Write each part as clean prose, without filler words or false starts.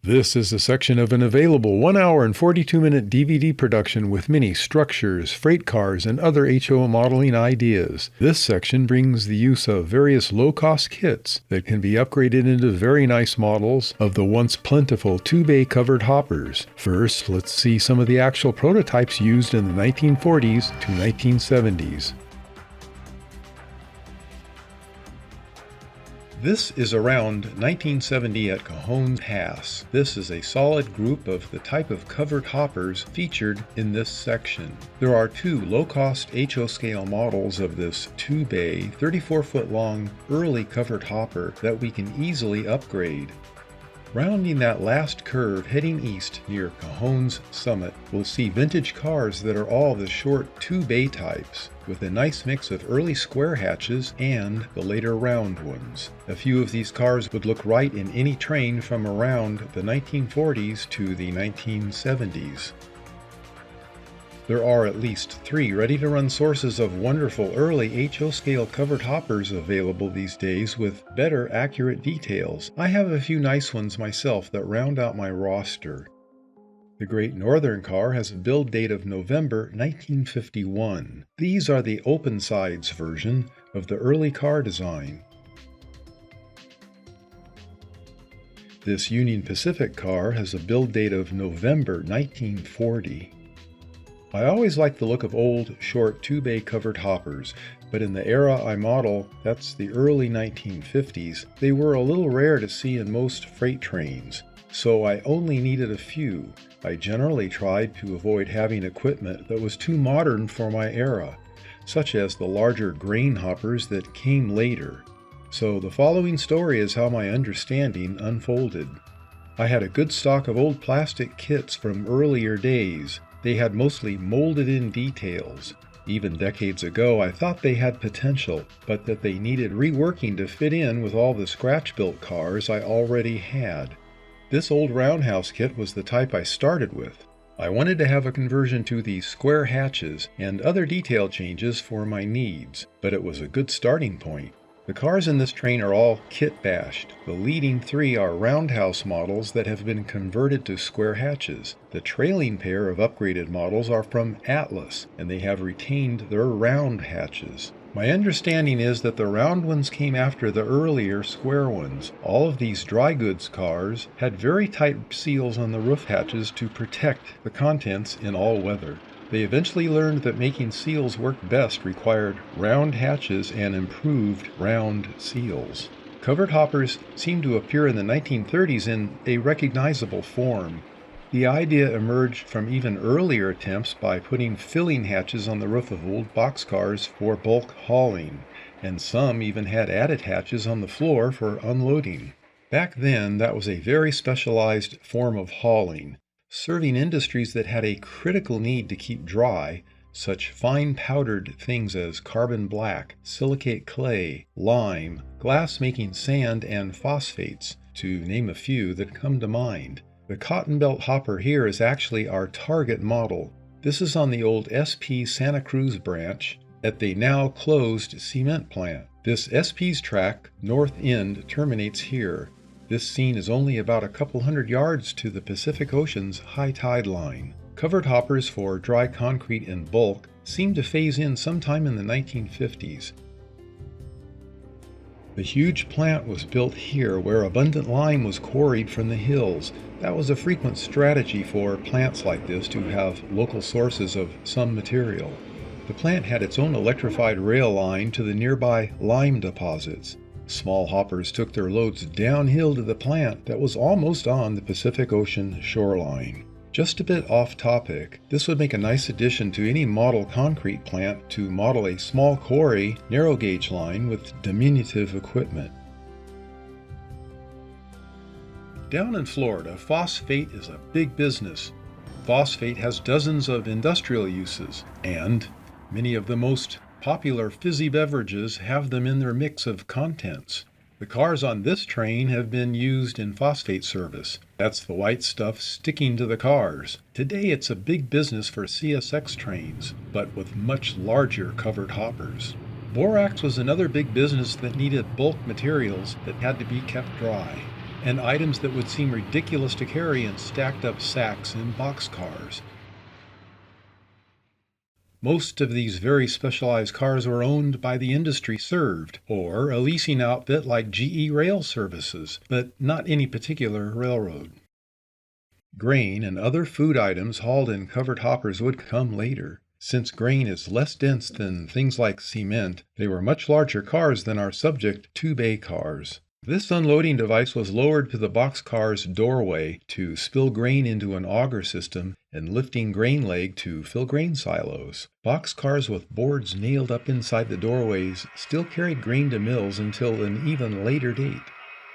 This is a section of an available 1 hour and 42-minute DVD production with many structures, freight cars, and other HO modeling ideas. This section brings the use of various low-cost kits that can be upgraded into very nice models of the once plentiful 2-bay covered hoppers. First, let's see some of the actual prototypes used in the 1940s to 1970s. This is around 1970 at Cajon Pass. This is a solid group of the type of covered hoppers featured in this section. There are two low-cost HO scale models of this 2-bay, 34-foot long early covered hopper that we can easily upgrade. Rounding that last curve heading east near Cajon's summit, we'll see vintage cars that are all the short 2-bay types, with a nice mix of early square hatches and the later round ones. A few of these cars would look right in any train from around the 1940s to the 1970s. There are at least 3 ready-to-run sources of wonderful early HO scale covered hoppers available these days with better accurate details. I have a few nice ones myself that round out my roster. The Great Northern car has a build date of November 1951. These are the open sides version of the early car design. This Union Pacific car has a build date of November 1940. I always like the look of old, short 2-bay covered hoppers, but in the era I model, that's the early 1950s, they were a little rare to see in most freight trains, so I only needed a few. I generally tried to avoid having equipment that was too modern for my era, such as the larger grain hoppers that came later. So the following story is how my understanding unfolded. I had a good stock of old plastic kits from earlier days. They had mostly molded-in details. Even decades ago, I thought they had potential, but that they needed reworking to fit in with all the scratch-built cars I already had. This old roundhouse kit was the type I started with. I wanted to have a conversion to the square hatches and other detail changes for my needs, but it was a good starting point. The cars in this train are all kit-bashed. The leading 3 are roundhouse models that have been converted to square hatches. The trailing pair of upgraded models are from Atlas, and they have retained their round hatches. My understanding is that the round ones came after the earlier square ones. All of these dry goods cars had very tight seals on the roof hatches to protect the contents in all weather. They eventually learned that making seals work best required round hatches and improved round seals. Covered hoppers seem to appear in the 1930s in a recognizable form. The idea emerged from even earlier attempts by putting filling hatches on the roof of old boxcars for bulk hauling, and some even had added hatches on the floor for unloading. Back then, that was a very specialized form of hauling, serving industries that had a critical need to keep dry, such fine powdered things as carbon black, silicate clay, lime, glass-making sand, and phosphates, to name a few that come to mind. The cotton belt hopper here is actually our target model. This is on the old SP Santa Cruz branch at the now closed cement plant. This SP's track, north end, terminates here. This scene is only about a couple hundred yards to the Pacific Ocean's high tide line. Covered hoppers for dry concrete in bulk seem to phase in sometime in the 1950s. The huge plant was built here where abundant lime was quarried from the hills. That was a frequent strategy for plants like this to have local sources of some material. The plant had its own electrified rail line to the nearby lime deposits. Small hoppers took their loads downhill to the plant that was almost on the Pacific Ocean shoreline. Just a bit off topic, this would make a nice addition to any model concrete plant to model a small quarry narrow gauge line with diminutive equipment. Down in Florida, phosphate is a big business. Phosphate has dozens of industrial uses, and many of the most popular fizzy beverages have them in their mix of contents. The cars on this train have been used in phosphate service. That's the white stuff sticking to the cars. Today it's a big business for CSX trains, but with much larger covered hoppers. Borax was another big business that needed bulk materials that had to be kept dry. and items that would seem ridiculous to carry in stacked up sacks in boxcars. Most of these very specialized cars were owned by the industry served, or a leasing outfit like GE Rail Services, but not any particular railroad. Grain and other food items hauled in covered hoppers would come later. Since grain is less dense than things like cement, they were much larger cars than our subject 2-bay cars. This unloading device was lowered to the boxcar's doorway to spill grain into an auger system and lifting grain leg to fill grain silos. Boxcars with boards nailed up inside the doorways still carried grain to mills until an even later date.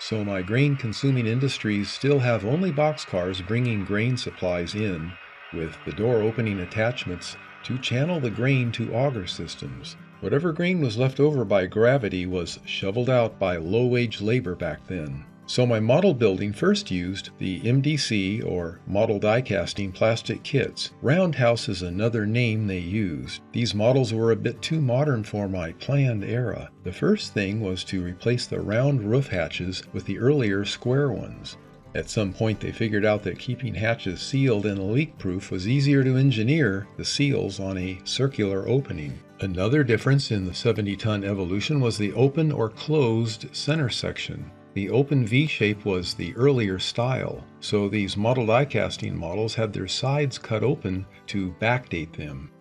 So my grain-consuming industries still have only boxcars bringing grain supplies in, with the door-opening attachments to channel the grain to auger systems. Whatever grain was left over by gravity was shoveled out by low-wage labor back then. So my model building first used the MDC, or model die casting, plastic kits. Roundhouse is another name they used. These models were a bit too modern for my planned era. The first thing was to replace the round roof hatches with the earlier square ones. At some point they figured out that keeping hatches sealed and leak-proof was easier to engineer the seals on a circular opening. Another difference in the 70-ton evolution was the open or closed center section. The open V-shape was the earlier style, so these model die casting models had their sides cut open to backdate them.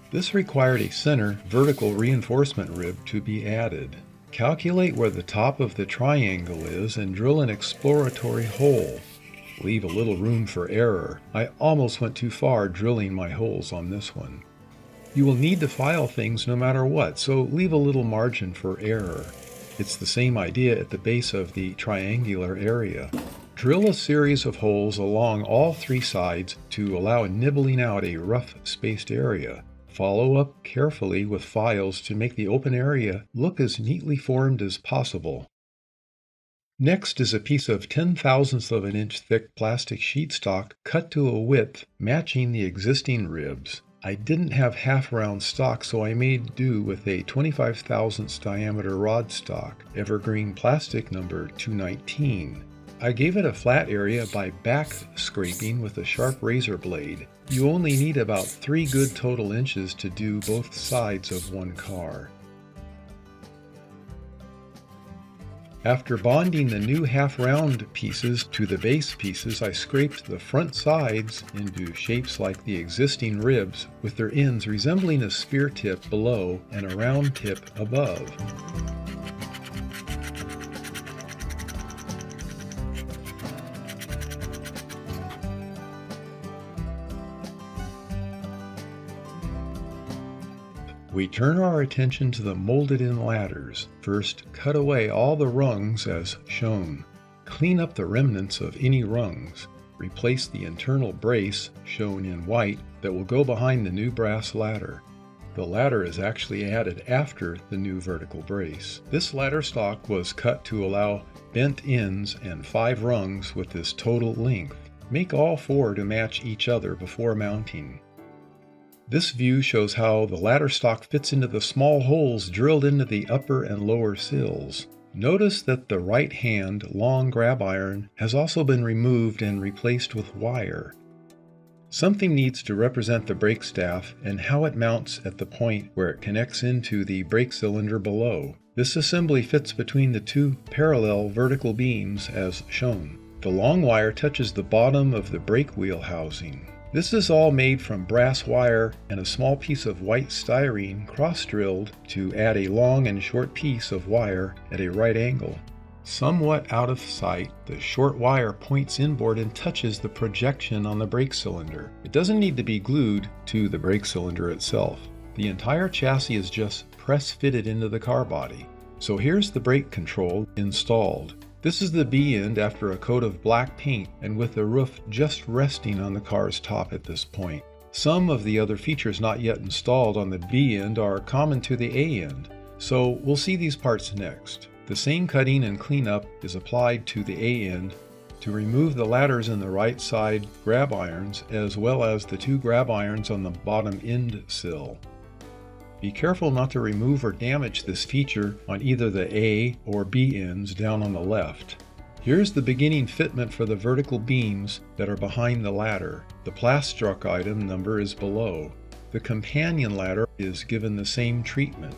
This required a center vertical reinforcement rib to be added. Calculate where the top of the triangle is and drill an exploratory hole. Leave a little room for error. I almost went too far drilling my holes on this one. You will need to file things no matter what, so leave a little margin for error. It's the same idea at the base of the triangular area. Drill a series of holes along all three sides to allow nibbling out a rough spaced area. Follow up carefully with files to make the open area look as neatly formed as possible. Next is a piece of 10/1000ths of an inch thick plastic sheet stock cut to a width matching the existing ribs. I didn't have half-round stock, so I made do with a 25/1000ths diameter rod stock, evergreen plastic number 219. I gave it a flat area by back scraping with a sharp razor blade. You only need about 3 good total inches to do both sides of one car. After bonding the new half-round pieces to the base pieces, I scraped the front sides into shapes like the existing ribs, with their ends resembling a spear tip below and a round tip above. We turn our attention to the molded-in ladders. First, cut away all the rungs as shown. Clean up the remnants of any rungs. Replace the internal brace, shown in white, that will go behind the new brass ladder. The ladder is actually added after the new vertical brace. This ladder stock was cut to allow bent ends and 5 rungs with this total length. Make all 4 to match each other before mounting. This view shows how the ladder stock fits into the small holes drilled into the upper and lower sills. Notice that the right hand long grab iron has also been removed and replaced with wire. Something needs to represent the brake staff and how it mounts at the point where it connects into the brake cylinder below. This assembly fits between the 2 parallel vertical beams as shown. The long wire touches the bottom of the brake wheel housing. This is all made from brass wire and a small piece of white styrene cross-drilled to add a long and short piece of wire at a right angle. Somewhat out of sight, the short wire points inboard and touches the projection on the brake cylinder. It doesn't need to be glued to the brake cylinder itself. The entire chassis is just press-fitted into the car body. So here's the brake control installed. This is the B-end after a coat of black paint and with the roof just resting on the car's top at this point. Some of the other features not yet installed on the B-end are common to the A-end, so we'll see these parts next. The same cutting and cleanup is applied to the A-end to remove the ladders in the right side grab irons as well as the 2 grab irons on the bottom end sill. Be careful not to remove or damage this feature on either the A or B ends down on the left. Here's the beginning fitment for the vertical beams that are behind the ladder. The Plastruck item number is below. The companion ladder is given the same treatment.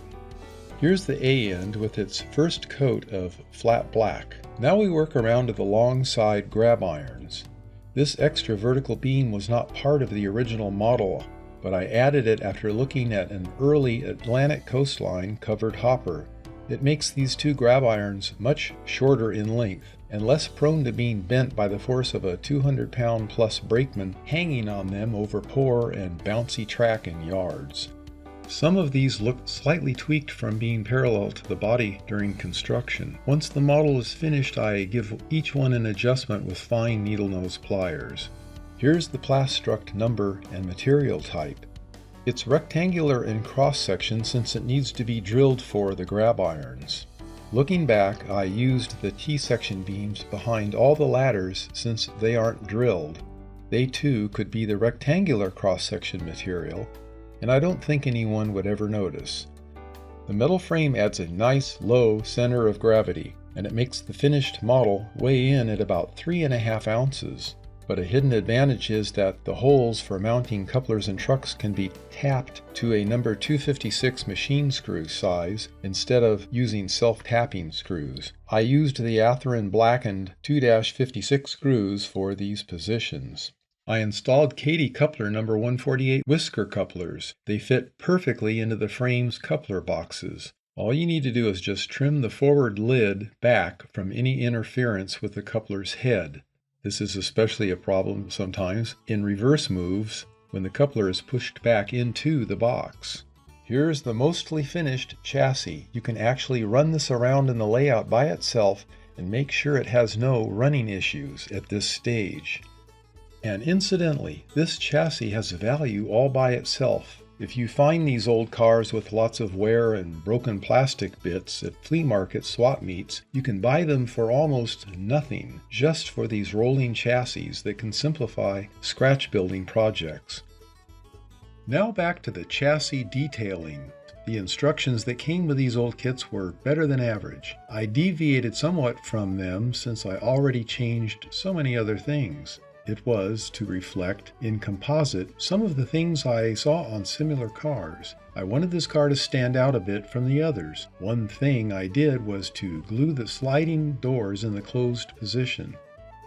Here's the A end with its first coat of flat black. Now we work around to the long side grab irons. This extra vertical beam was not part of the original model, but I added it after looking at an early Atlantic coastline covered hopper. It makes these two grab irons much shorter in length and less prone to being bent by the force of a 200-pound plus brakeman hanging on them over poor and bouncy track in yards. Some of these look slightly tweaked from being parallel to the body during construction. Once the model is finished, I give each one an adjustment with fine needle nose pliers. Here's the Plastruck number and material type. It's rectangular in cross-section since it needs to be drilled for the grab irons. Looking back, I used the T-section beams behind all the ladders since they aren't drilled. They too could be the rectangular cross-section material, and I don't think anyone would ever notice. The metal frame adds a nice low center of gravity, and it makes the finished model weigh in at about 3.5 ounces. But a hidden advantage is that the holes for mounting couplers and trucks can be tapped to a number 256 machine screw size instead of using self-tapping screws. I used the Atherin blackened 2-56 screws for these positions. I installed Kadee coupler number 148 whisker couplers. They fit perfectly into the frame's coupler boxes. All you need to do is just trim the forward lid back from any interference with the coupler's head. This is especially a problem sometimes in reverse moves when the coupler is pushed back into the box. Here's the mostly finished chassis. You can actually run this around in the layout by itself and make sure it has no running issues at this stage. And incidentally, this chassis has value all by itself. If you find these old cars with lots of wear and broken plastic bits at flea market swap meets, you can buy them for almost nothing, just for these rolling chassis that can simplify scratch building projects. Now back to the chassis detailing. The instructions that came with these old kits were better than average. I deviated somewhat from them since I already changed so many other things. It was to reflect, in composite, some of the things I saw on similar cars. I wanted this car to stand out a bit from the others. One thing I did was to glue the sliding doors in the closed position.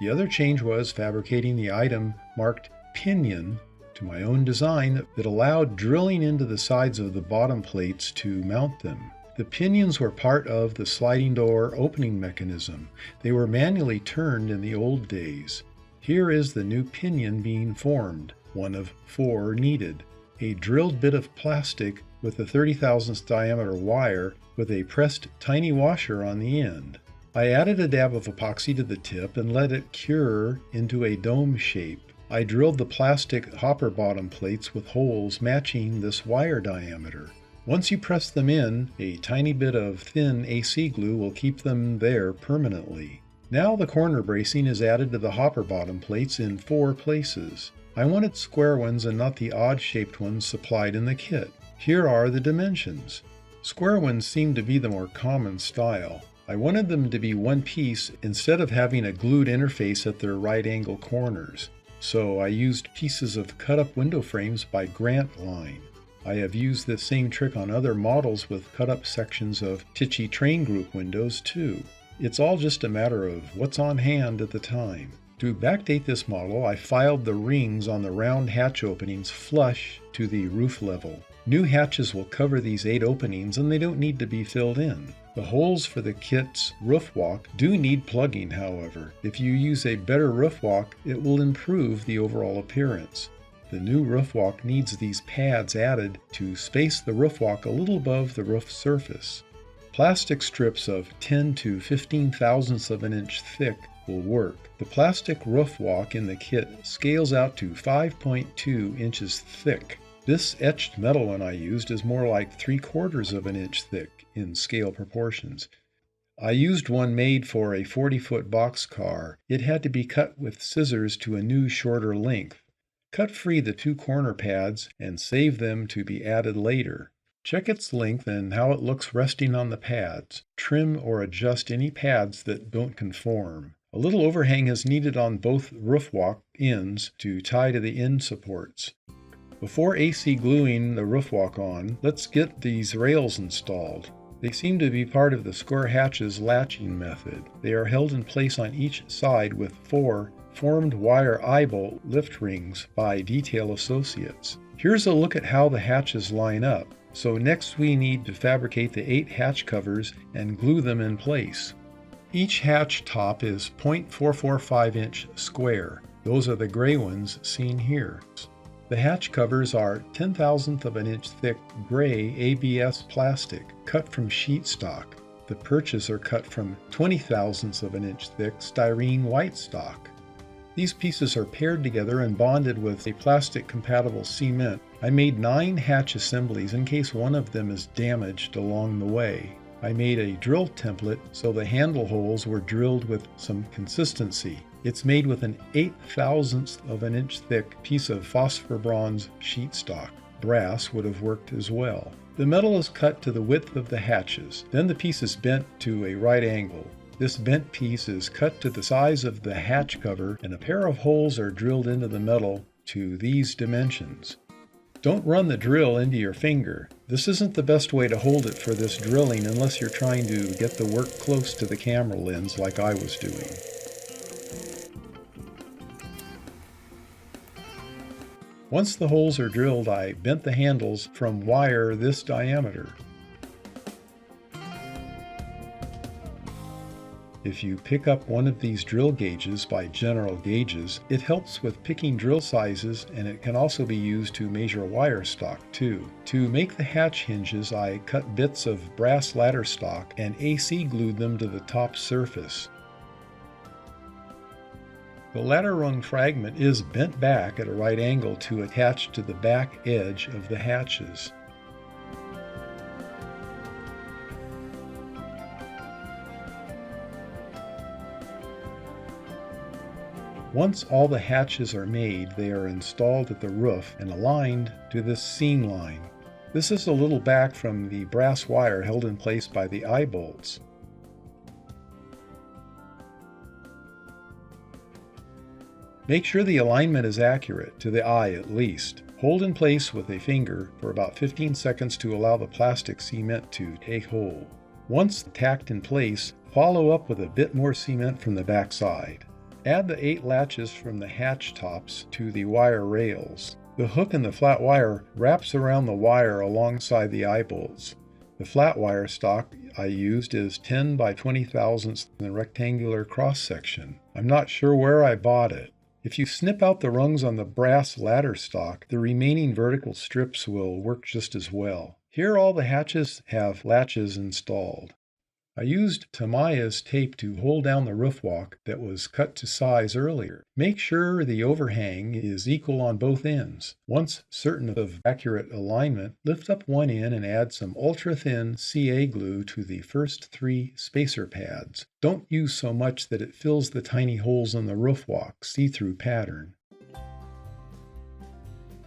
The other change was fabricating the item marked pinion to my own design that allowed drilling into the sides of the bottom plates to mount them. The pinions were part of the sliding door opening mechanism. They were manually turned in the old days. Here is the new pinion being formed, one of 4 needed. A drilled bit of plastic with a 30,000th diameter wire with a pressed tiny washer on the end. I added a dab of epoxy to the tip and let it cure into a dome shape. I drilled the plastic hopper bottom plates with holes matching this wire diameter. Once you press them in, a tiny bit of thin AC glue will keep them there permanently. Now the corner bracing is added to the hopper bottom plates in 4 places. I wanted square ones and not the odd-shaped ones supplied in the kit. Here are the dimensions. Square ones seem to be the more common style. I wanted them to be one piece instead of having a glued interface at their right angle corners. So I used pieces of cut-up window frames by Grant Line. I have used this same trick on other models with cut-up sections of Tichy train group windows too. It's all just a matter of what's on hand at the time. To backdate this model, I filed the rings on the round hatch openings flush to the roof level. New hatches will cover these 8 openings and they don't need to be filled in. The holes for the kit's roof walk do need plugging, however. If you use a better roof walk, it will improve the overall appearance. The new roof walk needs these pads added to space the roof walk a little above the roof surface. Plastic strips of 10 to 15 thousandths of an inch thick will work. The plastic roof walk in the kit scales out to 5.2 inches thick. This etched metal one I used is more like 3/4 of an inch thick in scale proportions. I used one made for a 40-foot boxcar. It had to be cut with scissors to a new shorter length. Cut free the 2 corner pads and save them to be added later. Check its length and how it looks resting on the pads. Trim or adjust any pads that don't conform. A little overhang is needed on both roof walk ends to tie to the end supports. Before AC gluing the roof walk on, let's get these rails installed. They seem to be part of the square hatches latching method. They are held in place on each side with 4 formed wire eye-bolt lift rings by Detail Associates. Here's a look at how the hatches line up. So next we need to fabricate the 8 hatch covers and glue them in place. Each hatch top is 0.445 inch square. Those are the gray ones seen here. The hatch covers are 0.010 of an inch thick gray ABS plastic cut from sheet stock. The perches are cut from 0.020 of an inch thick styrene white stock. These pieces are paired together and bonded with a plastic compatible cement. I made 9 hatch assemblies in case one of them is damaged along the way. I made a drill template so the handle holes were drilled with some consistency. It's made with an 0.008 of an inch thick piece of phosphor bronze sheet stock. Brass would have worked as well. The metal is cut to the width of the hatches. Then the piece is bent to a right angle. This bent piece is cut to the size of the hatch cover, and a pair of holes are drilled into the metal to these dimensions. Don't run the drill into your finger. This isn't the best way to hold it for this drilling unless you're trying to get the work close to the camera lens like I was doing. Once the holes are drilled, I bent the handles from wire this diameter. If you pick up one of these drill gauges by General Gauges, it helps with picking drill sizes, and it can also be used to measure wire stock too. To make the hatch hinges, I cut bits of brass ladder stock and AC glued them to the top surface. The ladder rung fragment is bent back at a right angle to attach to the back edge of the hatches. Once all the hatches are made, they are installed at the roof and aligned to this seam line. This is a little back from the brass wire held in place by the eye bolts. Make sure the alignment is accurate, to the eye at least. Hold in place with a finger for about 15 seconds to allow the plastic cement to take hold. Once tacked in place, follow up with a bit more cement from the back side. Add the 8 latches from the hatch tops to the wire rails. The hook in the flat wire wraps around the wire alongside the eye bolts. The flat wire stock I used is 10 by 20 thousandths in the rectangular cross section. I'm not sure where I bought it. If you snip out the rungs on the brass ladder stock, the remaining vertical strips will work just as well. Here all the hatches have latches installed. I used Tamiya's tape to hold down the roof walk that was cut to size earlier. Make sure the overhang is equal on both ends. Once certain of accurate alignment, lift up one end and add some ultra-thin CA glue to the first 3 spacer pads. Don't use so much that it fills the tiny holes in the roof walk see-through pattern.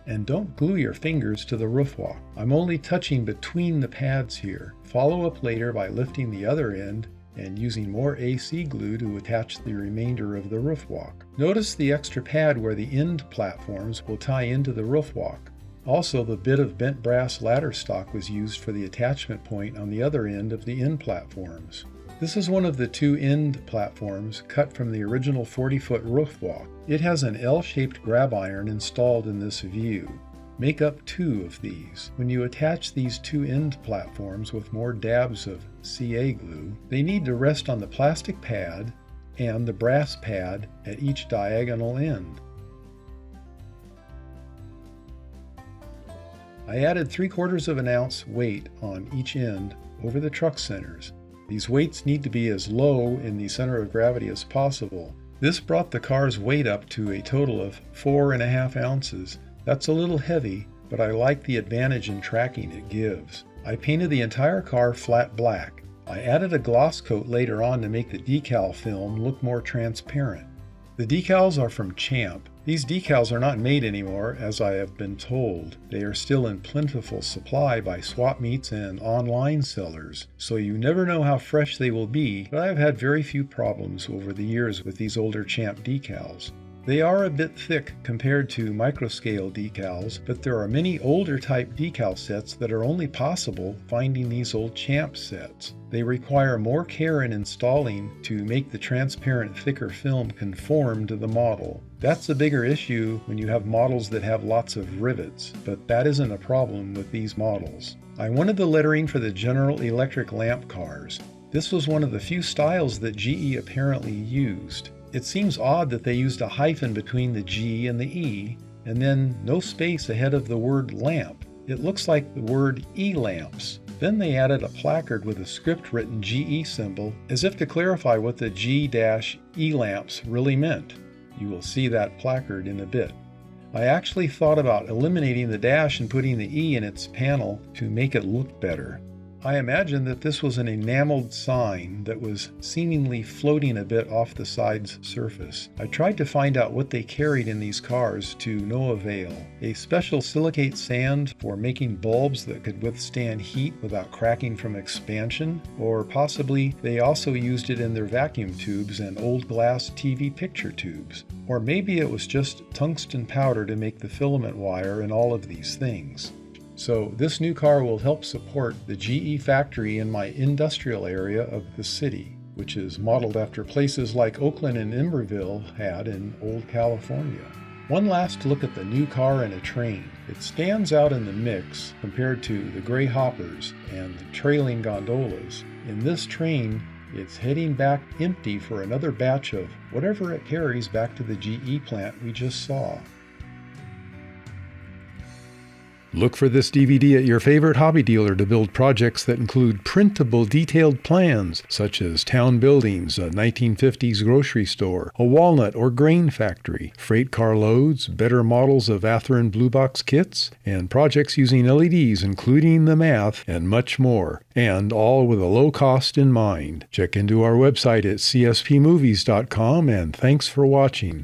And don't glue your fingers to the roof walk. I'm only touching between the pads here. Follow up later by lifting the other end and using more AC glue to attach the remainder of the roof walk. Notice the extra pad where the end platforms will tie into the roof walk. Also, the bit of bent brass ladder stock was used for the attachment point on the other end of the end platforms. This is one of the 2 end platforms cut from the original 40-foot roof walk. It has an L-shaped grab iron installed in this view. Make up 2 of these. When you attach these 2 end platforms with more dabs of CA glue, they need to rest on the plastic pad and the brass pad at each diagonal end. I added 3/4 of an ounce weight on each end over the truck centers. These weights need to be as low in the center of gravity as possible. This brought the car's weight up to a total of 4.5 ounces. That's a little heavy, but I like the advantage in tracking it gives. I painted the entire car flat black. I added a gloss coat later on to make the decal film look more transparent. The decals are from Champ. These decals are not made anymore, as I have been told. They are still in plentiful supply by swap meets and online sellers, so you never know how fresh they will be, but I have had very few problems over the years with these older Champ decals. They are a bit thick compared to microscale decals, but there are many older type decal sets that are only possible finding these old Champ sets. They require more care in installing to make the transparent thicker film conform to the model. That's a bigger issue when you have models that have lots of rivets, but that isn't a problem with these models. I wanted the lettering for the General Electric lamp cars. This was one of the few styles that GE apparently used. It seems odd that they used a hyphen between the G and the E, and then no space ahead of the word lamp. It looks like the word E-lamps. Then they added a placard with a script written GE symbol, as if to clarify what the G-E lamps really meant. You will see that placard in a bit. I actually thought about eliminating the dash and putting the E in its panel to make it look better. I imagine that this was an enameled sign that was seemingly floating a bit off the side's surface. I tried to find out what they carried in these cars to no avail. A special silicate sand for making bulbs that could withstand heat without cracking from expansion, or possibly they also used it in their vacuum tubes and old glass TV picture tubes. Or maybe it was just tungsten powder to make the filament wire in all of these things. So this new car will help support the GE factory in my industrial area of the city, which is modeled after places like Oakland and Emerville had in old California. One last look at the new car and a train. It stands out in the mix compared to the gray hoppers and the trailing gondolas. In this train, it's heading back empty for another batch of whatever it carries back to the GE plant we just saw. Look for this DVD at your favorite hobby dealer to build projects that include printable detailed plans, such as town buildings, a 1950s grocery store, a walnut or grain factory, freight car loads, better models of Athearn Blue Box kits, and projects using LEDs, including the math, and much more. And all with a low cost in mind. Check into our website at cspmovies.com, and thanks for watching.